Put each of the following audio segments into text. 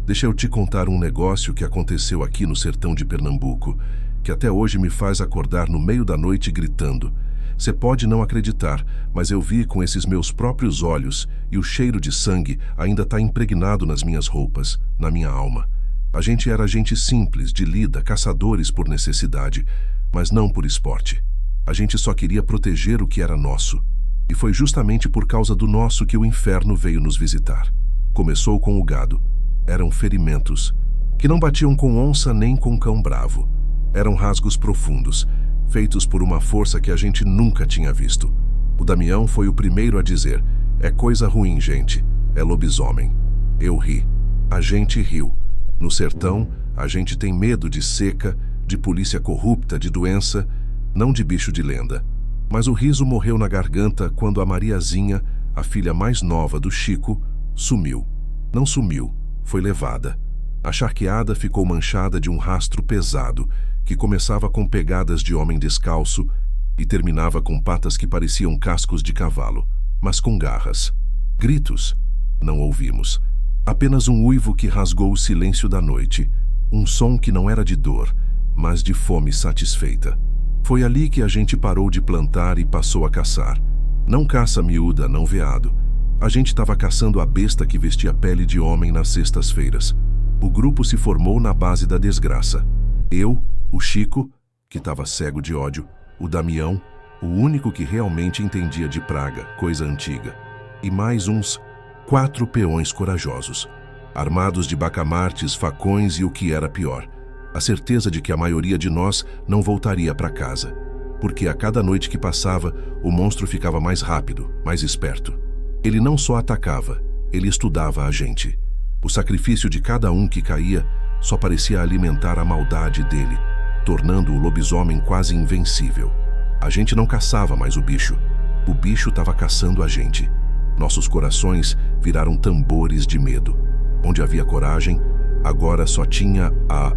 Deixa eu te contar um negócio que aconteceu aqui no sertão de Pernambuco, que até hoje me faz acordar no meio da noite gritando. Você pode não acreditar, mas eu vi com esses meus próprios olhos e o cheiro de sangue ainda está impregnado nas minhas roupas, na minha alma. A gente era gente simples, de lida, caçadores por necessidade, mas não por esporte. A gente só queria proteger o que era nosso. E foi justamente por causa do nosso que o inferno veio nos visitar. Começou com o gado. Eram ferimentos, que não batiam com onça nem com cão bravo. Eram rasgos profundos, feitos por uma força que a gente nunca tinha visto. O Damião foi o primeiro a dizer: "É coisa ruim, gente. É lobisomem." Eu ri. A gente riu. No sertão, a gente tem medo de seca, de polícia corrupta, de doença, não de bicho de lenda. Mas o riso morreu na garganta quando a Mariazinha, a filha mais nova do Chico, sumiu. Não sumiu, foi levada. A charqueada ficou manchada de um rastro pesado, que começava com pegadas de homem descalço e terminava com patas que pareciam cascos de cavalo, mas com garras. Gritos? Não ouvimos. Apenas um uivo que rasgou o silêncio da noite, um som que não era de dor, mas de fome satisfeita. Foi ali que a gente parou de plantar e passou a caçar. Não caça miúda, não veado. A gente estava caçando a besta que vestia pele de homem nas sextas-feiras. O grupo se formou na base da desgraça. Eu, o Chico, que estava cego de ódio, o Damião, o único que realmente entendia de praga, coisa antiga, e mais uns 4 peões corajosos, armados de bacamartes, facões e o que era pior, a certeza de que a maioria de nós não voltaria para casa, porque a cada noite que passava, o monstro ficava mais rápido, mais esperto. Ele não só atacava, ele estudava a gente. O sacrifício de cada um que caía só parecia alimentar a maldade dele, tornando o lobisomem quase invencível. A gente não caçava mais o bicho estava caçando a gente. Nossos corações viraram tambores de medo. Onde havia coragem, agora só tinha a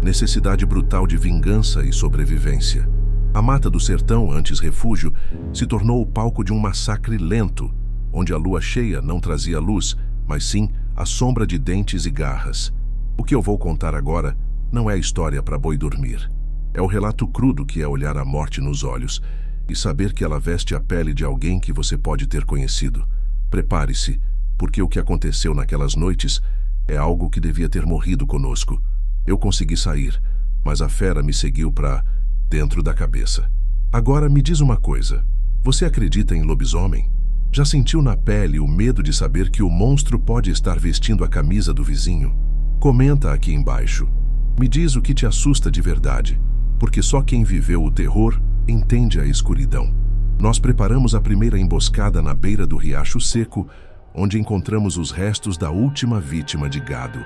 necessidade brutal de vingança e sobrevivência. A mata do sertão, antes refúgio, se tornou o palco de um massacre lento, onde a lua cheia não trazia luz, mas sim a sombra de dentes e garras. O que eu vou contar agora não é história para boi dormir. É o relato crudo que é olhar a morte nos olhos e saber que ela veste a pele de alguém que você pode ter conhecido. Prepare-se, porque o que aconteceu naquelas noites é algo que devia ter morrido conosco. Eu consegui sair, mas a fera me seguiu para dentro da cabeça. Agora me diz uma coisa, você acredita em lobisomem? Já sentiu na pele o medo de saber que o monstro pode estar vestindo a camisa do vizinho? Comenta aqui embaixo. Me diz o que te assusta de verdade, porque só quem viveu o terror entende a escuridão. Nós preparamos a primeira emboscada na beira do Riacho Seco, onde encontramos os restos da última vítima de gado.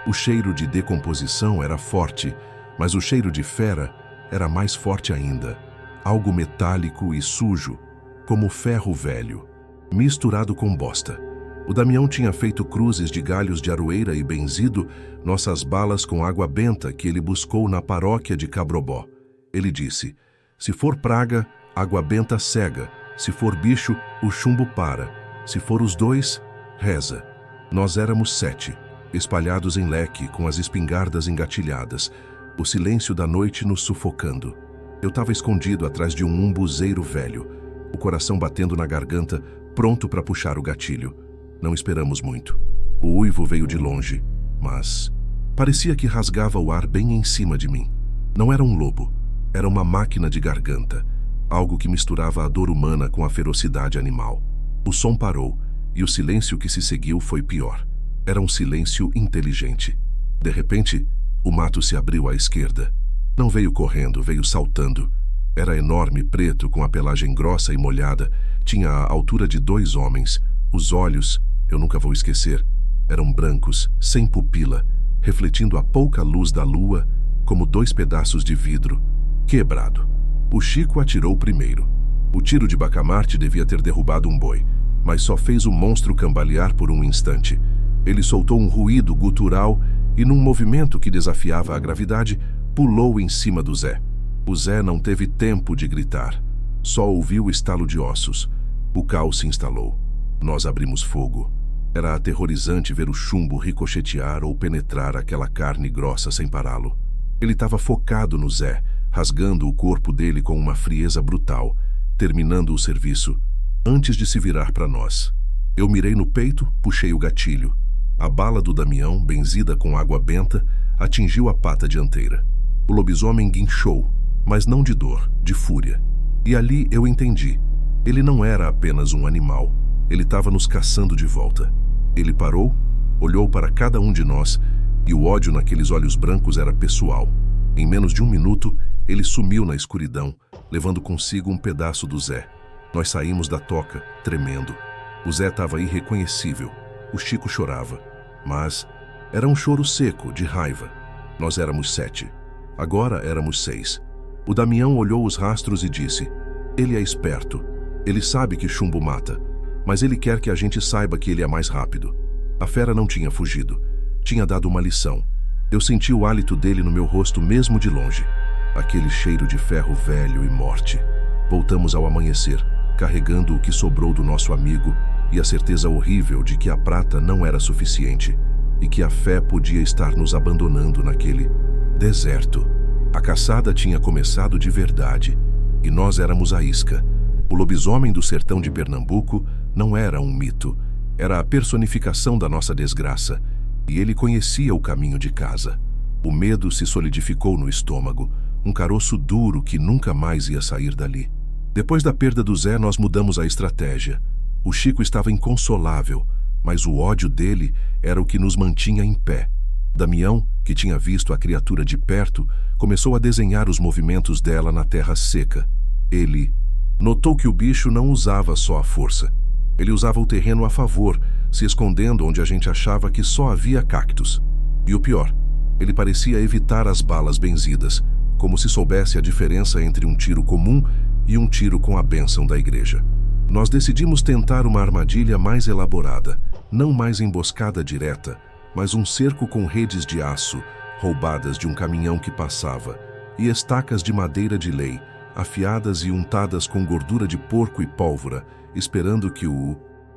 O cheiro de decomposição era forte, mas o cheiro de fera era mais forte ainda. Algo metálico e sujo, como ferro velho, misturado com bosta. O Damião tinha feito cruzes de galhos de aroeira e benzido nossas balas com água benta que ele buscou na paróquia de Cabrobó. Ele disse: "Se for praga, água benta cega. Se for bicho, o chumbo para. Se for os dois, reza." Nós éramos 7, espalhados em leque, com as espingardas engatilhadas, o silêncio da noite nos sufocando. Eu estava escondido atrás de um umbuzeiro velho, o coração batendo na garganta, pronto para puxar o gatilho. Não esperamos muito. O uivo veio de longe, mas parecia que rasgava o ar bem em cima de mim. Não era um lobo, era uma máquina de garganta, algo que misturava a dor humana com a ferocidade animal. O som parou, e o silêncio que se seguiu foi pior. Era um silêncio inteligente. De repente, o mato se abriu à esquerda. Não veio correndo, veio saltando. Era enorme, preto, com a pelagem grossa e molhada. Tinha a altura de 2 homens. Os olhos, eu nunca vou esquecer, eram brancos, sem pupila, refletindo a pouca luz da lua como 2 pedaços de vidro, quebrado. O Chico atirou primeiro. O tiro de bacamarte devia ter derrubado um boi, mas só fez o monstro cambalear por um instante. Ele soltou um ruído gutural e, num movimento que desafiava a gravidade, pulou em cima do Zé. O Zé não teve tempo de gritar. Só ouviu o estalo de ossos. O caos se instalou. Nós abrimos fogo. Era aterrorizante ver o chumbo ricochetear ou penetrar aquela carne grossa sem pará-lo. Ele estava focado no Zé, rasgando o corpo dele com uma frieza brutal, terminando o serviço, antes de se virar para nós. Eu mirei no peito, puxei o gatilho. A bala do Damião, benzida com água benta, atingiu a pata dianteira. O lobisomem guinchou, mas não de dor, de fúria. E ali eu entendi. Ele não era apenas um animal. Ele estava nos caçando de volta. Ele parou, olhou para cada um de nós, e o ódio naqueles olhos brancos era pessoal. Em menos de um minuto, ele sumiu na escuridão, levando consigo um pedaço do Zé. Nós saímos da toca, tremendo. O Zé estava irreconhecível. O Chico chorava. Mas era um choro seco, de raiva. Nós éramos 7. Agora éramos 6. O Damião olhou os rastros e disse: ele é esperto. Ele sabe que chumbo mata. Mas ele quer que a gente saiba que ele é mais rápido. A fera não tinha fugido. Tinha dado uma lição. Eu senti o hálito dele no meu rosto mesmo de longe. Aquele cheiro de ferro velho e morte. Voltamos ao amanhecer, carregando o que sobrou do nosso amigo e a certeza horrível de que a prata não era suficiente e que a fé podia estar nos abandonando naquele deserto. A caçada tinha começado de verdade e nós éramos a isca. O lobisomem do sertão de Pernambuco não era um mito, era a personificação da nossa desgraça, e ele conhecia o caminho de casa. O medo se solidificou no estômago, um caroço duro que nunca mais ia sair dali. Depois da perda do Zé, nós mudamos a estratégia. O Chico estava inconsolável, mas o ódio dele era o que nos mantinha em pé. Damião, que tinha visto a criatura de perto, começou a desenhar os movimentos dela na terra seca. Ele notou que o bicho não usava só a força. Ele usava o terreno a favor, se escondendo onde a gente achava que só havia cactos. E o pior, ele parecia evitar as balas benzidas, como se soubesse a diferença entre um tiro comum e um tiro com a bênção da igreja. Nós decidimos tentar uma armadilha mais elaborada, não mais emboscada direta, mas um cerco com redes de aço, roubadas de um caminhão que passava, e estacas de madeira de lei, afiadas e untadas com gordura de porco e pólvora, esperando que o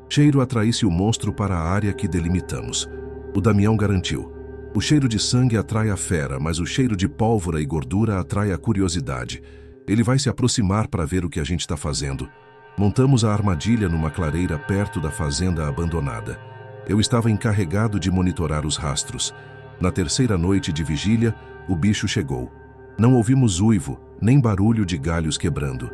cheiro atraísse o monstro para a área que delimitamos. O Damião garantiu: o cheiro de sangue atrai a fera, mas o cheiro de pólvora e gordura atrai a curiosidade. Ele vai se aproximar para ver o que a gente está fazendo. Montamos a armadilha numa clareira perto da fazenda abandonada. Eu estava encarregado de monitorar os rastros. Na terceira noite de vigília, o bicho chegou. Não ouvimos uivo, nem barulho de galhos quebrando.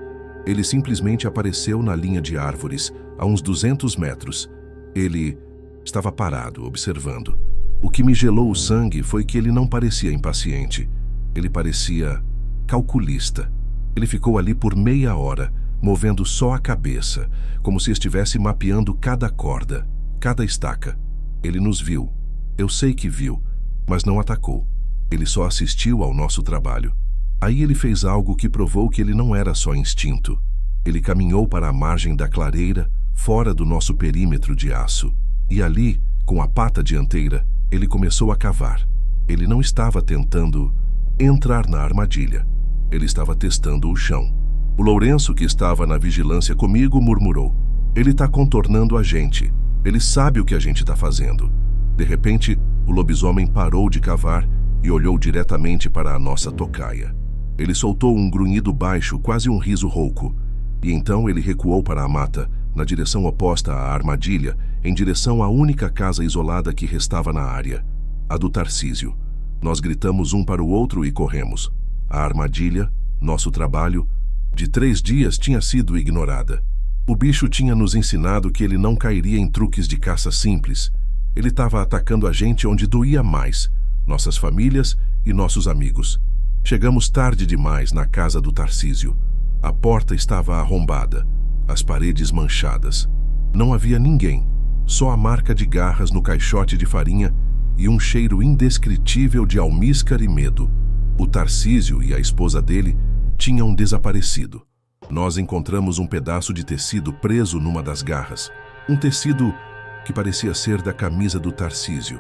Ele simplesmente apareceu na linha de árvores, a uns 200 metros. Ele estava parado, observando. O que me gelou o sangue foi que ele não parecia impaciente. Ele parecia calculista. Ele ficou ali por meia hora, movendo só a cabeça, como se estivesse mapeando cada corda, cada estaca. Ele nos viu. Eu sei que viu, mas não atacou. Ele só assistiu ao nosso trabalho. Aí ele fez algo que provou que ele não era só instinto. Ele caminhou para a margem da clareira, fora do nosso perímetro de aço. E ali, com a pata dianteira, ele começou a cavar. Ele não estava tentando entrar na armadilha. Ele estava testando o chão. O Lourenço, que estava na vigilância comigo, murmurou: ele está contornando a gente. Ele sabe o que a gente está fazendo. De repente, o lobisomem parou de cavar e olhou diretamente para a nossa tocaia. Ele soltou um grunhido baixo, quase um riso rouco. E então ele recuou para a mata, na direção oposta à armadilha, em direção à única casa isolada que restava na área, a do Tarcísio. Nós gritamos um para o outro e corremos. A armadilha, nosso trabalho, de 3 dias tinha sido ignorada. O bicho tinha nos ensinado que ele não cairia em truques de caça simples. Ele estava atacando a gente onde doía mais, nossas famílias e nossos amigos. Chegamos tarde demais na casa do Tarcísio. A porta estava arrombada, as paredes manchadas. Não havia ninguém, só a marca de garras no caixote de farinha e um cheiro indescritível de almíscar e medo. O Tarcísio e a esposa dele tinham desaparecido. Nós encontramos um pedaço de tecido preso numa das garras. Um tecido que parecia ser da camisa do Tarcísio,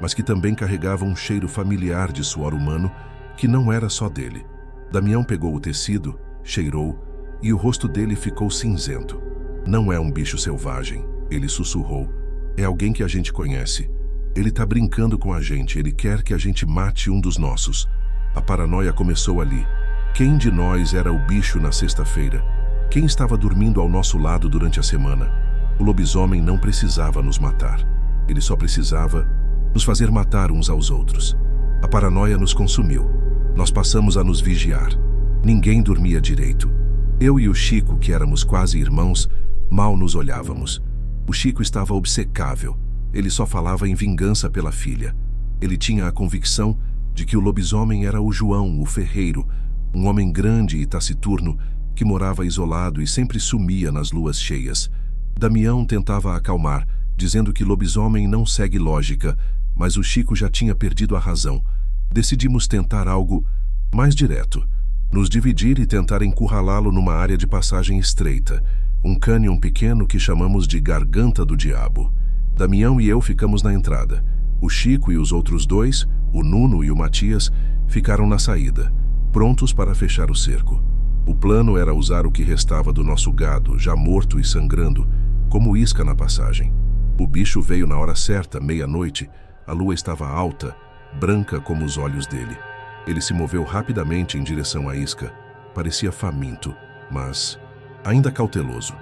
mas que também carregava um cheiro familiar de suor humano que não era só dele. Damião pegou o tecido, cheirou, e o rosto dele ficou cinzento. Não é um bicho selvagem, ele sussurrou. É alguém que a gente conhece. Ele tá brincando com a gente, ele quer que a gente mate um dos nossos. A paranoia começou ali. Quem de nós era o bicho na sexta-feira? Quem estava dormindo ao nosso lado durante a semana? O lobisomem não precisava nos matar. Ele só precisava nos fazer matar uns aos outros. A paranoia nos consumiu. Nós passamos a nos vigiar. Ninguém dormia direito. Eu e o Chico, que éramos quase irmãos, mal nos olhávamos. O Chico estava obcecável. Ele só falava em vingança pela filha. Ele tinha a convicção de que o lobisomem era o João, o ferreiro, um homem grande e taciturno que morava isolado e sempre sumia nas luas cheias. Damião tentava acalmar, dizendo que lobisomem não segue lógica, mas o Chico já tinha perdido a razão. Decidimos tentar algo mais direto. Nos dividir e tentar encurralá-lo numa área de passagem estreita, um cânion pequeno que chamamos de Garganta do Diabo. Damião e eu ficamos na entrada. O Chico e os outros dois, o Nuno e o Matias, ficaram na saída, prontos para fechar o cerco. O plano era usar o que restava do nosso gado, já morto e sangrando, como isca na passagem. O bicho veio na hora certa, meia-noite. A lua estava alta, branca como os olhos dele. Ele se moveu rapidamente em direção à isca. Parecia faminto, mas ainda cauteloso.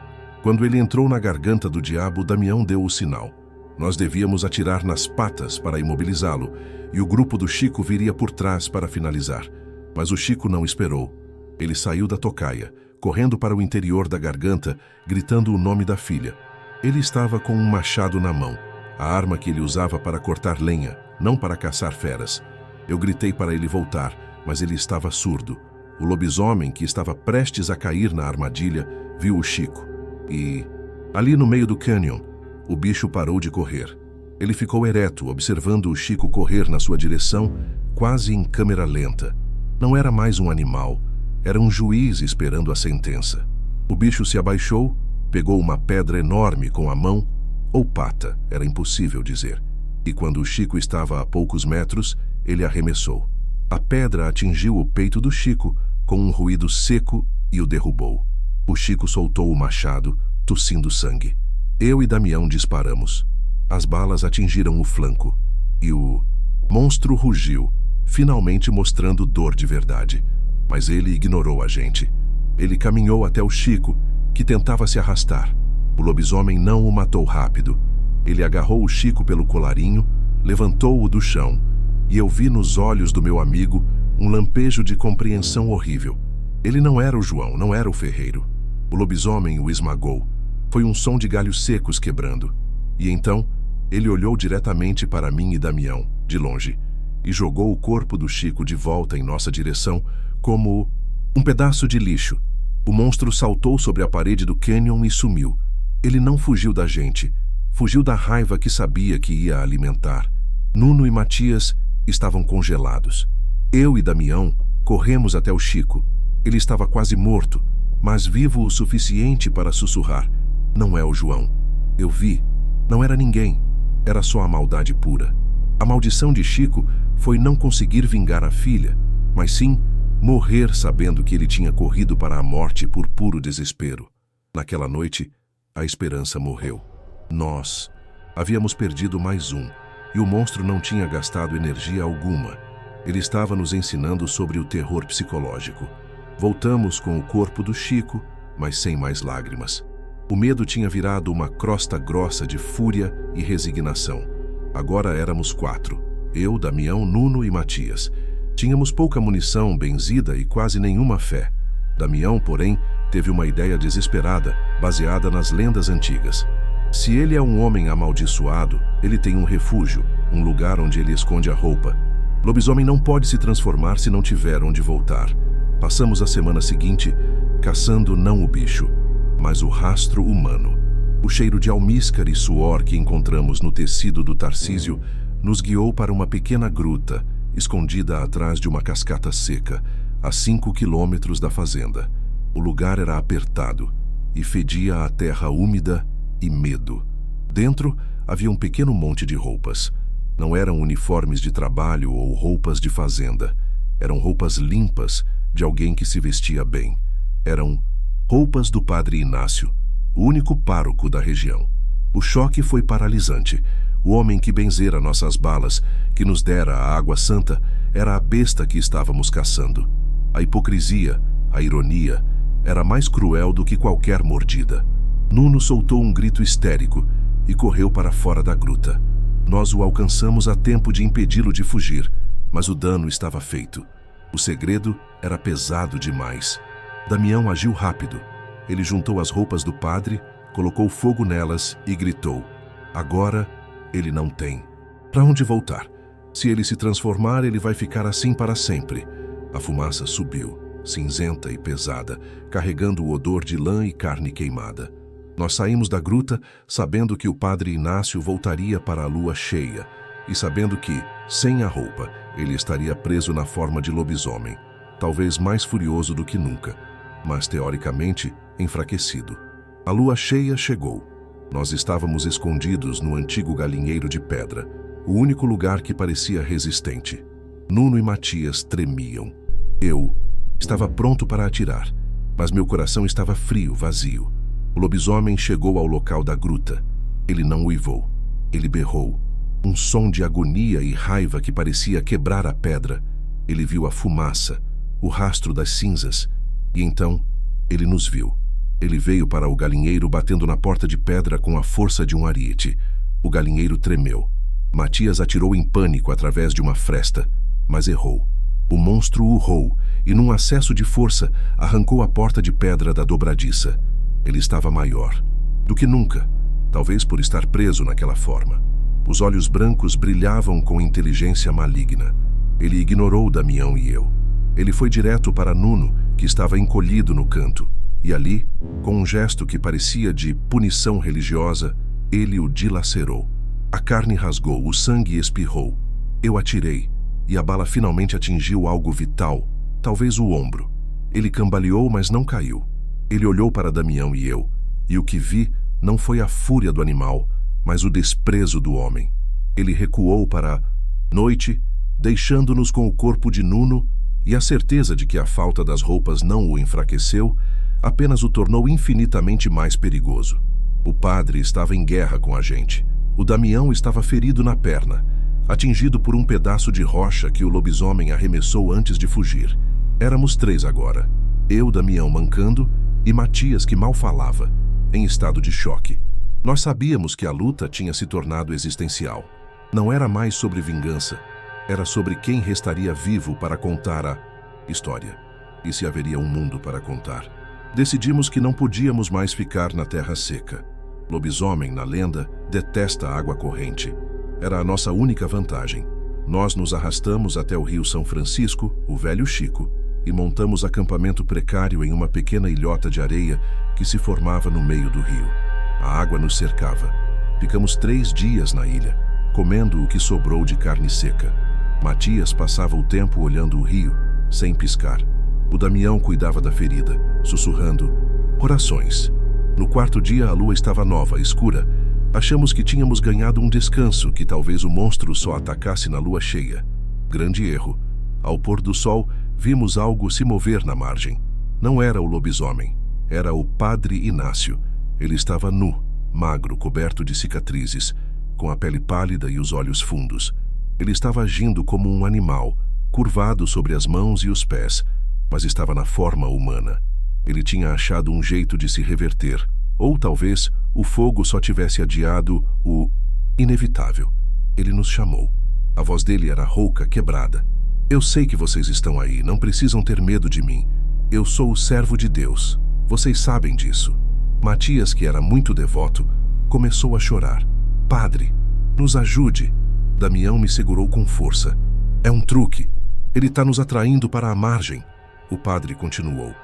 Quando ele entrou na garganta do diabo, Damião deu o sinal. Nós devíamos atirar nas patas para imobilizá-lo, e o grupo do Chico viria por trás para finalizar. Mas o Chico não esperou. Ele saiu da tocaia, correndo para o interior da garganta, gritando o nome da filha. Ele estava com um machado na mão, a arma que ele usava para cortar lenha, não para caçar feras. Eu gritei para ele voltar, mas ele estava surdo. O lobisomem, que estava prestes a cair na armadilha, viu o Chico. E, ali no meio do cânion, o bicho parou de correr. Ele ficou ereto, observando o Chico correr na sua direção, quase em câmera lenta. Não era mais um animal, era um juiz esperando a sentença. O bicho se abaixou, pegou uma pedra enorme com a mão, ou pata, era impossível dizer. E quando o Chico estava a poucos metros, ele arremessou. A pedra atingiu o peito do Chico com um ruído seco e o derrubou. O Chico soltou o machado, tossindo sangue. Eu e Damião disparamos. As balas atingiram o flanco e o monstro rugiu, finalmente mostrando dor de verdade. Mas ele ignorou a gente. Ele caminhou até o Chico, que tentava se arrastar. O lobisomem não o matou rápido. Ele agarrou o Chico pelo colarinho, levantou-o do chão, e eu vi nos olhos do meu amigo um lampejo de compreensão horrível. Ele não era o João, não era o ferreiro. O lobisomem o esmagou. Foi um som de galhos secos quebrando. E então, ele olhou diretamente para mim e Damião, de longe, e jogou o corpo do Chico de volta em nossa direção como um pedaço de lixo. O monstro saltou sobre a parede do cânion e sumiu. Ele não fugiu da gente. Fugiu da raiva que sabia que ia alimentar. Nuno e Matias estavam congelados. Eu e Damião corremos até o Chico. Ele estava quase morto, mas vivo o suficiente para sussurrar. Não é o João. Eu vi. Não era ninguém. Era só a maldade pura. A maldição de Chico foi não conseguir vingar a filha, mas sim morrer sabendo que ele tinha corrido para a morte por puro desespero. Naquela noite, a esperança morreu. Nós havíamos perdido mais um, e o monstro não tinha gastado energia alguma. Ele estava nos ensinando sobre o terror psicológico. Voltamos com o corpo do Chico, mas sem mais lágrimas. O medo tinha virado uma crosta grossa de fúria e resignação. Agora éramos 4. Eu, Damião, Nuno e Matias. Tínhamos pouca munição benzida e quase nenhuma fé. Damião, porém, teve uma ideia desesperada, baseada nas lendas antigas. Se ele é um homem amaldiçoado, ele tem um refúgio, um lugar onde ele esconde a roupa. Lobisomem não pode se transformar se não tiver onde voltar. Passamos a semana seguinte caçando não o bicho, mas o rastro humano. O cheiro de almíscar e suor que encontramos no tecido do Tarcísio nos guiou para uma pequena gruta, escondida atrás de uma cascata seca, a 5 quilômetros da fazenda. O lugar era apertado e fedia a terra úmida e medo. Dentro havia um pequeno monte de roupas. Não eram uniformes de trabalho ou roupas de fazenda. Eram roupas limpas de alguém que se vestia bem. Eram roupas do padre Inácio, o único pároco da região. O choque foi paralisante. O homem que benzera nossas balas, que nos dera a água santa, era a besta que estávamos caçando. A hipocrisia, a ironia, era mais cruel do que qualquer mordida. Nuno soltou um grito histérico e correu para fora da gruta. Nós o alcançamos a tempo de impedi-lo de fugir, mas o dano estava feito. O segredo era pesado demais. Damião agiu rápido. Ele juntou as roupas do padre, colocou fogo nelas e gritou: agora ele não tem para onde voltar. Se ele se transformar, ele vai ficar assim para sempre. A fumaça subiu, cinzenta e pesada, carregando o odor de lã e carne queimada. Nós saímos da gruta sabendo que o padre Inácio voltaria para a lua cheia e sabendo que, sem a roupa, ele estaria preso na forma de lobisomem, talvez mais furioso do que nunca, mas teoricamente enfraquecido. A lua cheia chegou. Nós estávamos escondidos no antigo galinheiro de pedra, o único lugar que parecia resistente. Nuno e Matias tremiam. Eu estava pronto para atirar, mas meu coração estava frio, vazio. O lobisomem chegou ao local da gruta. Ele não uivou. Ele berrou. Um som de agonia e raiva que parecia quebrar a pedra. Ele viu a fumaça, o rastro das cinzas, e então ele nos viu. Ele veio para o galinheiro batendo na porta de pedra com a força de um ariete. O galinheiro tremeu. Matias atirou em pânico através de uma fresta, mas errou. O monstro urrou e, num acesso de força, arrancou a porta de pedra da dobradiça. Ele estava maior do que nunca, talvez por estar preso naquela forma. Os olhos brancos brilhavam com inteligência maligna. Ele ignorou Damião e eu. Ele foi direto para Nuno, que estava encolhido no canto. E ali, com um gesto que parecia de punição religiosa, ele o dilacerou. A carne rasgou, o sangue espirrou. Eu atirei, e a bala finalmente atingiu algo vital, talvez o ombro. Ele cambaleou, mas não caiu. Ele olhou para Damião e eu, e o que vi não foi a fúria do animal, mas o desprezo do homem. Ele recuou para a noite, deixando-nos com o corpo de Nuno, e a certeza de que a falta das roupas não o enfraqueceu, apenas o tornou infinitamente mais perigoso. O padre estava em guerra com a gente. O Damião estava ferido na perna, atingido por um pedaço de rocha que o lobisomem arremessou antes de fugir. Éramos 3 agora. Eu, Damião mancando, e Matias, que mal falava, em estado de choque. Nós sabíamos que a luta tinha se tornado existencial. Não era mais sobre vingança. Era sobre quem restaria vivo para contar a história. E se haveria um mundo para contar. Decidimos que não podíamos mais ficar na terra seca. Lobisomem, na lenda, detesta a água corrente. Era a nossa única vantagem. Nós nos arrastamos até o rio São Francisco, o Velho Chico, e montamos acampamento precário em uma pequena ilhota de areia que se formava no meio do rio. A água nos cercava. Ficamos 3 dias na ilha, comendo o que sobrou de carne seca. Matias passava o tempo olhando o rio, sem piscar. O Damião cuidava da ferida, sussurrando orações. No 4º dia a lua estava nova, escura. Achamos que tínhamos ganhado um descanso, que talvez o monstro só atacasse na lua cheia. Grande erro. Ao pôr do sol, vimos algo se mover na margem. Não era o lobisomem, era o padre Inácio. Ele estava nu, magro, coberto de cicatrizes, com a pele pálida e os olhos fundos. Ele estava agindo como um animal, curvado sobre as mãos e os pés, mas estava na forma humana. Ele tinha achado um jeito de se reverter, ou talvez o fogo só tivesse adiado o inevitável. Ele nos chamou. A voz dele era rouca, quebrada. Eu sei que vocês estão aí, não precisam ter medo de mim. Eu sou o servo de Deus. Vocês sabem disso. Matias, que era muito devoto, começou a chorar. Padre, nos ajude. Damião me segurou com força. É um truque. Ele está nos atraindo para a margem. O padre continuou.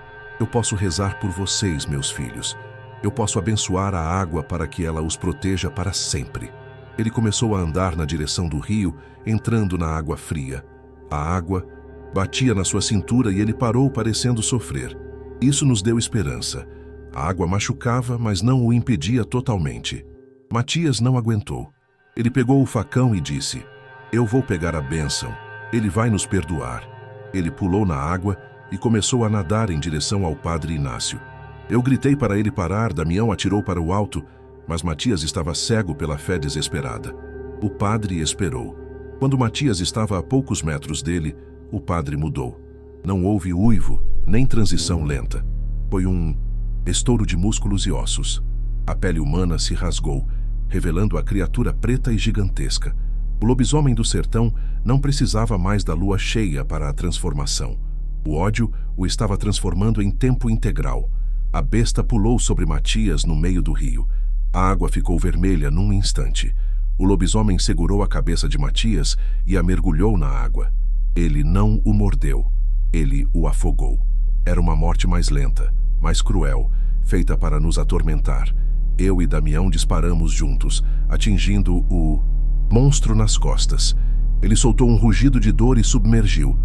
Eu posso rezar por vocês, meus filhos. Eu posso abençoar a água para que ela os proteja para sempre. Ele começou a andar na direção do rio, entrando na água fria. A água batia na sua cintura e ele parou, parecendo sofrer. Isso nos deu esperança. A água machucava, mas não o impedia totalmente. Matias não aguentou. Ele pegou o facão e disse: eu vou pegar a bênção. Ele vai nos perdoar. Ele pulou na água e começou a nadar em direção ao padre Inácio. Eu gritei para ele parar, Damião atirou para o alto, Mas Matias estava cego pela fé desesperada. O padre esperou. Quando Matias estava a poucos metros dele, o padre mudou. Não houve uivo, nem transição lenta. Foi um estouro de músculos e ossos. A pele humana se rasgou, revelando a criatura preta e gigantesca. O lobisomem do sertão não precisava mais da lua cheia para a transformação. O ódio o estava transformando em tempo integral. A besta pulou sobre Matias no meio do rio. A água ficou vermelha num instante. O lobisomem segurou a cabeça de Matias e a mergulhou na água. Ele não o mordeu. Ele o afogou. Era uma morte mais lenta, mais cruel, feita para nos atormentar. Eu e Damião disparamos juntos, atingindo o monstro nas costas. Ele soltou um rugido de dor e submergiu.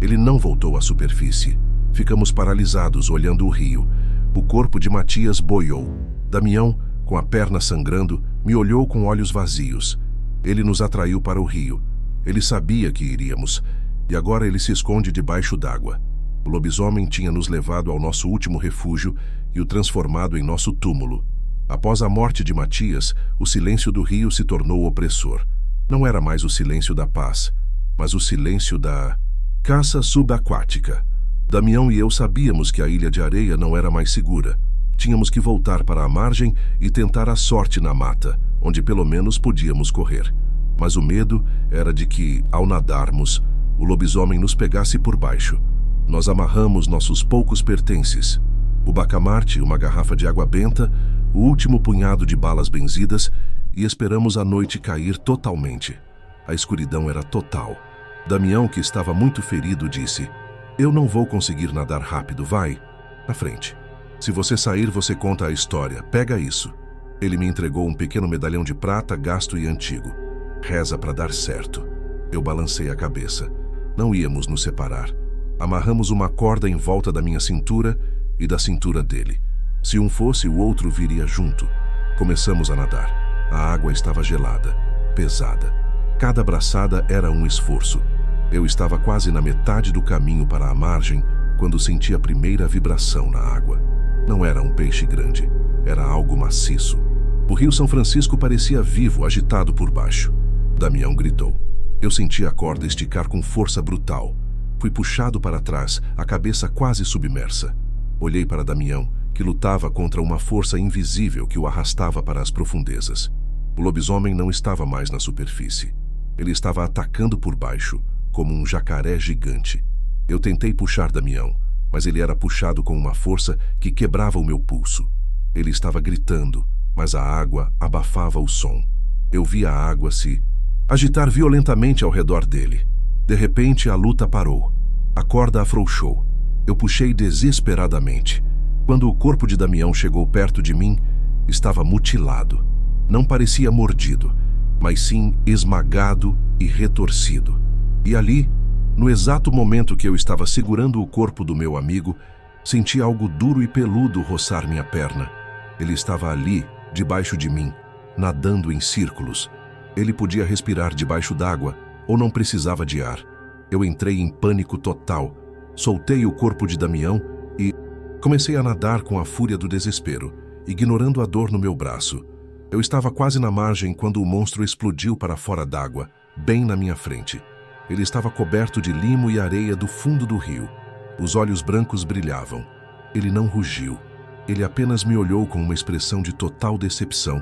Ele não voltou à superfície. Ficamos paralisados, olhando o rio. O corpo de Matias boiou. Damião, com a perna sangrando, me olhou com olhos vazios. Ele nos atraiu para o rio. Ele sabia que iríamos, e agora ele se esconde debaixo d'água. O lobisomem tinha nos levado ao nosso último refúgio e o transformado em nosso túmulo. Após a morte de Matias, o silêncio do rio se tornou opressor. Não era mais o silêncio da paz, mas o silêncio da caça subaquática. Damião e eu sabíamos que a ilha de areia não era mais segura. Tínhamos que voltar para a margem e tentar a sorte na mata, onde pelo menos podíamos correr. Mas o medo era de que, ao nadarmos, o lobisomem nos pegasse por baixo. Nós amarramos nossos poucos pertences. O bacamarte, uma garrafa de água benta, o último punhado de balas benzidas, e esperamos a noite cair totalmente. A escuridão era total. Damião, que estava muito ferido, disse: "Eu não vou conseguir nadar rápido, vai. Na frente. Se você sair, você conta a história. Pega isso." Ele me entregou um pequeno medalhão de prata, gasto e antigo. "Reza para dar certo." Eu balancei a cabeça. Não íamos nos separar. Amarramos uma corda em volta da minha cintura e da cintura dele. Se um fosse, o outro viria junto. Começamos a nadar. A água estava gelada, pesada. Cada braçada era um esforço. Eu estava quase na metade do caminho para a margem quando senti a primeira vibração na água. Não era um peixe grande, era algo maciço. O rio São Francisco parecia vivo, agitado por baixo. Damião gritou. Eu senti a corda esticar com força brutal. Fui puxado para trás, a cabeça quase submersa. Olhei para Damião, que lutava contra uma força invisível que o arrastava para as profundezas. O lobisomem não estava mais na superfície. Ele estava atacando por baixo, como um jacaré gigante. Eu tentei puxar Damião, mas ele era puxado com uma força que quebrava o meu pulso. Ele estava gritando, mas a água abafava o som. Eu via a água se agitar violentamente ao redor dele. De repente, a luta parou. A corda afrouxou. Eu puxei desesperadamente. Quando o corpo de Damião chegou perto de mim, estava mutilado. Não parecia mordido, mas sim esmagado e retorcido. E ali, no exato momento que eu estava segurando o corpo do meu amigo, senti algo duro e peludo roçar minha perna. Ele estava ali, debaixo de mim, nadando em círculos. Ele podia respirar debaixo d'água ou não precisava de ar. Eu entrei em pânico total. Soltei o corpo de Damião e comecei a nadar com a fúria do desespero, ignorando a dor no meu braço. Eu estava quase na margem quando o monstro explodiu para fora d'água, bem na minha frente. Ele estava coberto de limo e areia do fundo do rio. Os olhos brancos brilhavam. Ele não rugiu. Ele apenas me olhou com uma expressão de total decepção,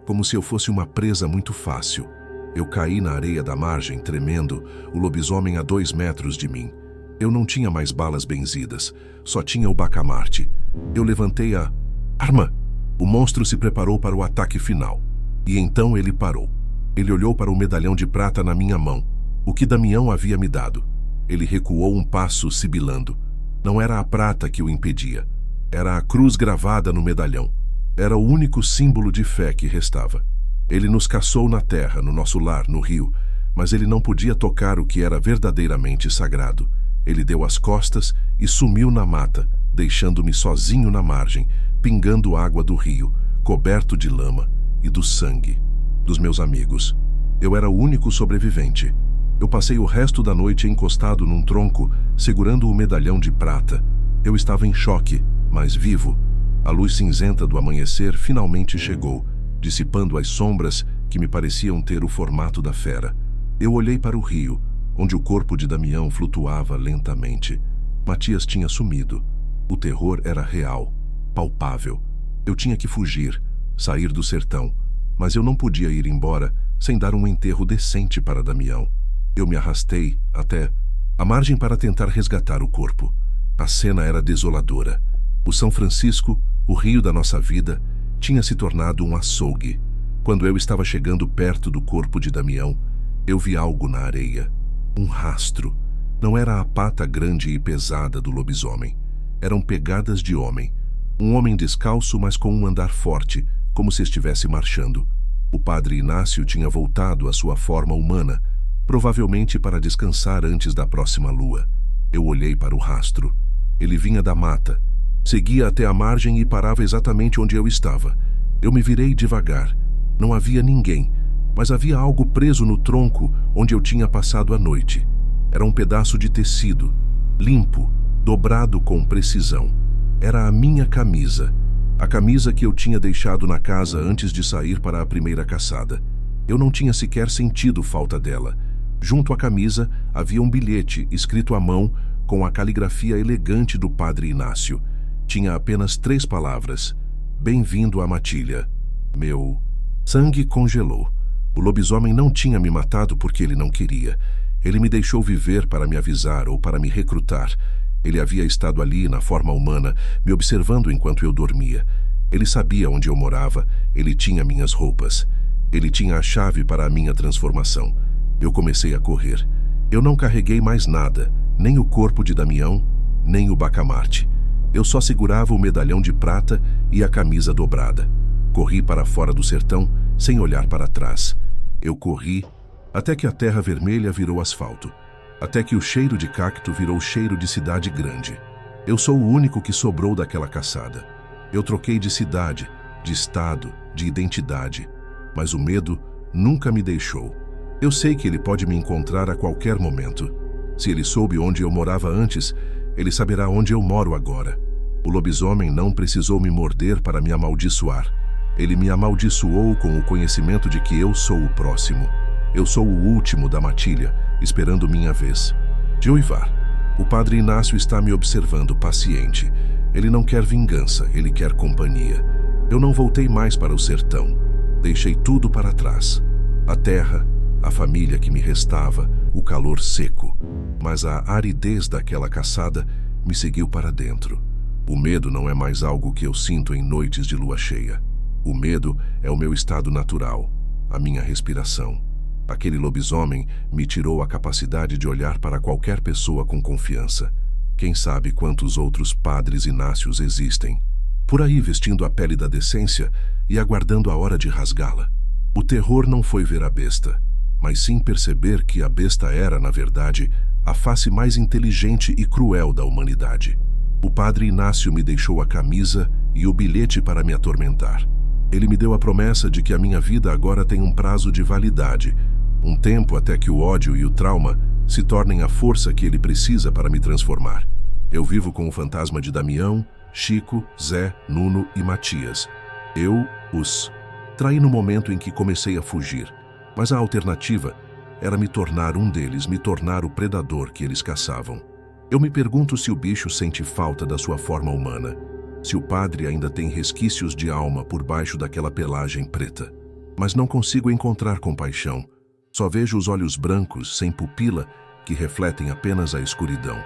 como se eu fosse uma presa muito fácil. Eu caí na areia da margem, tremendo, o lobisomem a 2 metros de mim. Eu não tinha mais balas benzidas, só tinha o bacamarte. Eu levantei a arma. O monstro se preparou para o ataque final. E então ele parou. Ele olhou para o medalhão de prata na minha mão, o que Damião havia me dado. Ele recuou um passo, sibilando. Não era a prata que o impedia. Era a cruz gravada no medalhão. Era o único símbolo de fé que restava. Ele nos caçou na terra, no nosso lar, no rio, mas ele não podia tocar o que era verdadeiramente sagrado. Ele deu as costas e sumiu na mata, deixando-me sozinho na margem, pingando água do rio, coberto de lama e do sangue dos meus amigos. Eu era o único sobrevivente. Eu passei o resto da noite encostado num tronco, segurando o medalhão de prata. Eu estava em choque, mas vivo. A luz cinzenta do amanhecer finalmente chegou, dissipando as sombras que me pareciam ter o formato da fera. Eu olhei para o rio, onde o corpo de Damião flutuava lentamente. Matias tinha sumido. O terror era real, palpável. Eu tinha que fugir, sair do sertão, mas eu não podia ir embora sem dar um enterro decente para Damião. Eu me arrastei até a margem para tentar resgatar o corpo. A cena era desoladora. O São Francisco, o rio da nossa vida, tinha se tornado um açougue. Quando eu estava chegando perto do corpo de Damião, eu vi algo na areia. Um rastro. Não era a pata grande e pesada do lobisomem. Eram pegadas de homem. Um homem descalço, mas com um andar forte, como se estivesse marchando. O padre Inácio tinha voltado à sua forma humana, provavelmente para descansar antes da próxima lua. Eu olhei para o rastro. Ele vinha da mata. Seguia até a margem e parava exatamente onde eu estava. Eu me virei devagar. Não havia ninguém, mas havia algo preso no tronco onde eu tinha passado a noite. Era um pedaço de tecido, limpo, dobrado com precisão. Era a minha camisa. A camisa que eu tinha deixado na casa antes de sair para a primeira caçada. Eu não tinha sequer sentido falta dela. Junto à camisa havia um bilhete escrito à mão com a caligrafia elegante do padre Inácio. Tinha apenas 3 palavras. Bem-vindo à matilha. Meu sangue congelou. O lobisomem não tinha me matado porque ele não queria. Ele me deixou viver para me avisar ou para me recrutar. Ele havia estado ali na forma humana, me observando enquanto eu dormia. Ele sabia onde eu morava, ele tinha minhas roupas. Ele tinha a chave para a minha transformação. Eu comecei a correr. Eu não carreguei mais nada, nem o corpo de Damião, nem o bacamarte. Eu só segurava o medalhão de prata e a camisa dobrada. Corri para fora do sertão, sem olhar para trás. Eu corri até que a terra vermelha virou asfalto. Até que o cheiro de cacto virou cheiro de cidade grande. Eu sou o único que sobrou daquela caçada. Eu troquei de cidade, de estado, de identidade. Mas o medo nunca me deixou. Eu sei que ele pode me encontrar a qualquer momento. Se ele soube onde eu morava antes, ele saberá onde eu moro agora. O lobisomem não precisou me morder para me amaldiçoar. Ele me amaldiçoou com o conhecimento de que eu sou o próximo. Eu sou o último da matilha, esperando minha vez de uivar. O padre Inácio está me observando, paciente. Ele não quer vingança, ele quer companhia. Eu não voltei mais para o sertão. Deixei tudo para trás. A terra, a família que me restava, o calor seco. Mas a aridez daquela caçada me seguiu para dentro. O medo não é mais algo que eu sinto em noites de lua cheia. O medo é o meu estado natural, a minha respiração. Aquele lobisomem me tirou a capacidade de olhar para qualquer pessoa com confiança. Quem sabe quantos outros padres Inácios existem, por aí vestindo a pele da decência e aguardando a hora de rasgá-la. O terror não foi ver a besta, mas sim perceber que a besta era, na verdade, a face mais inteligente e cruel da humanidade. O padre Inácio me deixou a camisa e o bilhete para me atormentar. Ele me deu a promessa de que a minha vida agora tem um prazo de validade, um tempo até que o ódio e o trauma se tornem a força que ele precisa para me transformar. Eu vivo com o fantasma de Damião, Chico, Zé, Nuno e Matias. Eu os traí no momento em que comecei a fugir, mas a alternativa era me tornar um deles, me tornar o predador que eles caçavam. Eu me pergunto se o bicho sente falta da sua forma humana, se o padre ainda tem resquícios de alma por baixo daquela pelagem preta. Mas não consigo encontrar compaixão. Só vejo os olhos brancos, sem pupila, que refletem apenas a escuridão.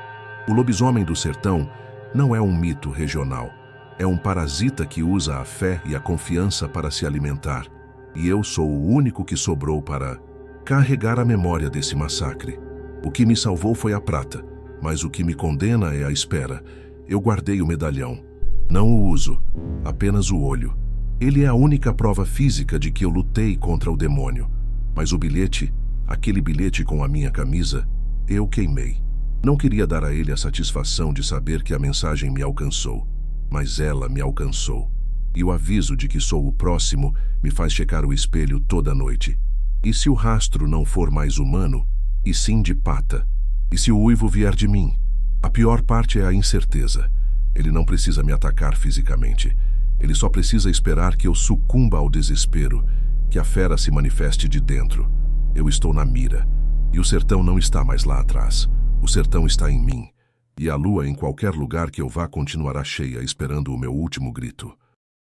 O lobisomem do sertão não é um mito regional. É um parasita que usa a fé e a confiança para se alimentar. E eu sou o único que sobrou para carregar a memória desse massacre. O que me salvou foi a prata, mas o que me condena é a espera. Eu guardei o medalhão. Não o uso, apenas o olho. Ele é a única prova física de que eu lutei contra o demônio. Mas o bilhete, aquele bilhete com a minha camisa, eu queimei. Não queria dar a ele a satisfação de saber que a mensagem me alcançou, mas ela me alcançou. E o aviso de que sou o próximo me faz checar o espelho toda noite. E se o rastro não for mais humano, e sim de pata? E se o uivo vier de mim? A pior parte é a incerteza. Ele não precisa me atacar fisicamente. Ele só precisa esperar que eu sucumba ao desespero, que a fera se manifeste de dentro. Eu estou na mira, e o sertão não está mais lá atrás. O sertão está em mim, e a lua em qualquer lugar que eu vá continuará cheia, esperando o meu último grito.